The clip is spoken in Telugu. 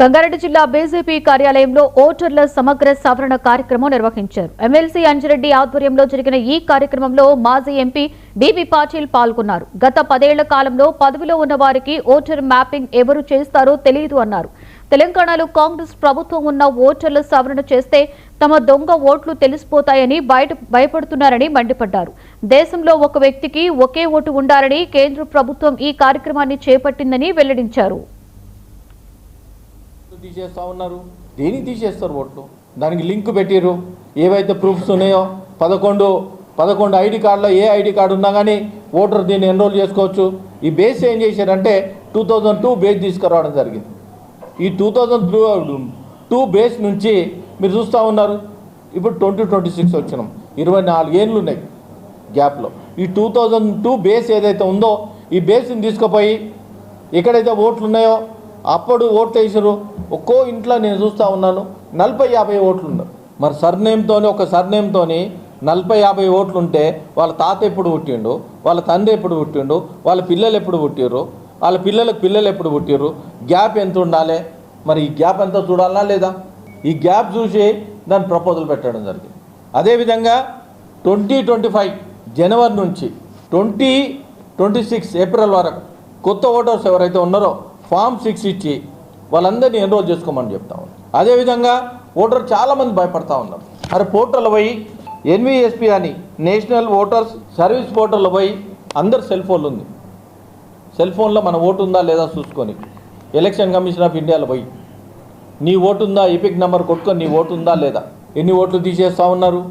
సంగారెడ్డి జిల్లా బీజేపీ కార్యాలయంలో ఓటర్ల సమగ్ర సవరణ కార్యక్రమం నిర్వహించారు. ఎమ్మెల్సీ అంజిరెడ్డి ఆధ్వర్యంలో జరిగిన ఈ కార్యక్రమంలో మాజీ ఎంపీ బీబీ పాటిల్ పాల్గొన్నారు. గత 10 ఏళ్ల కాలంలో పదవిలో ఉన్న వారికి ఓటర్ మ్యాపింగ్ ఎవరు చేస్తారో తెలియదు అన్నారు. తెలంగాణలో కాంగ్రెస్ ప్రభుత్వం ఉన్న ఓటర్ల సవరణ చేస్తే తమ దొంగ ఓట్లు తెలిసిపోతాయని భయపడుతున్నారని మండిపడ్డారు. దేశంలో ఒక వ్యక్తికి ఒకే ఓటు ఉండాలని కేంద్ర ప్రభుత్వం ఈ కార్యక్రమాన్ని చేపట్టిందని వెల్లడించారు. తీసేస్తా ఉన్నారు. దేనికి తీసేస్తారు ఓట్లు? దానికి లింక్ పెట్టిర్రు. ఏవైతే ప్రూఫ్స్ ఉన్నాయో 11 ఐడి కార్డులో ఏ ఐడి కార్డు ఉన్నా కానీ ఓటర్ దీన్ని ఎన్రోల్ చేసుకోవచ్చు. ఈ బేస్ ఏం చేశారంటే 2002 బేస్ తీసుకురావడం జరిగింది. ఈ 2002 బేస్ నుంచి మీరు చూస్తూ ఉన్నారు. ఇప్పుడు 2026 వచ్చినాం, 24 ఏళ్ళు ఉన్నాయి గ్యాప్లో. ఈ 2002 బేస్ ఏదైతే ఉందో ఈ బేస్ని తీసుకుపోయి ఎక్కడైతే ఓట్లు ఉన్నాయో అప్పుడు ఓట్లు వేసారు. ఒక్కో ఇంట్లో నేను చూస్తూ ఉన్నాను 40-50 ఓట్లు ఉన్నారు. మరి ఒక సర్నేమ్తో 40-50 ఓట్లు ఉంటే వాళ్ళ తాత ఎప్పుడు పుట్టిండు, వాళ్ళ తండ్రి ఎప్పుడు పుట్టిండు, వాళ్ళ పిల్లలు ఎప్పుడు పుట్టిర్రు, వాళ్ళ పిల్లలు ఎప్పుడు పుట్టిర్రు, గ్యాప్ ఎంత ఉండాలి? మరి ఈ గ్యాప్ ఎంత చూడాలా లేదా? ఈ గ్యాప్ చూసి దాన్ని ప్రపోజల్ పెట్టడం జరిగింది. అదేవిధంగా 2025 జనవరి నుంచి 2026 ఏప్రిల్ వరకు కొత్త ఓటర్స్ ఎవరైతే ఉన్నారో ఫామ్ 6 ఇచ్చి వాళ్ళందరినీ ఎన్రోల్ చేసుకోమని చెప్తా ఉన్నాం. అదేవిధంగా ఓటర్ చాలామంది భయపడతా ఉన్నారు. అరే పోర్టల్లో పోయి NVSP అని నేషనల్ ఓటర్స్ సర్వీస్ పోర్టల్లో పోయి అందరు సెల్ ఫోన్లు ఉంది. సెల్ ఫోన్లో మన ఓటు ఉందా లేదా చూసుకొని ఎలక్షన్ కమిషన్ ఆఫ్ ఇండియాలో పోయి నీ ఓటు ఉందా, ఎపిక్ నెంబర్ కొట్టుకొని నీ ఓటు ఉందా లేదా, ఎన్ని ఓట్లు తీసేస్తూ ఉన్నారు.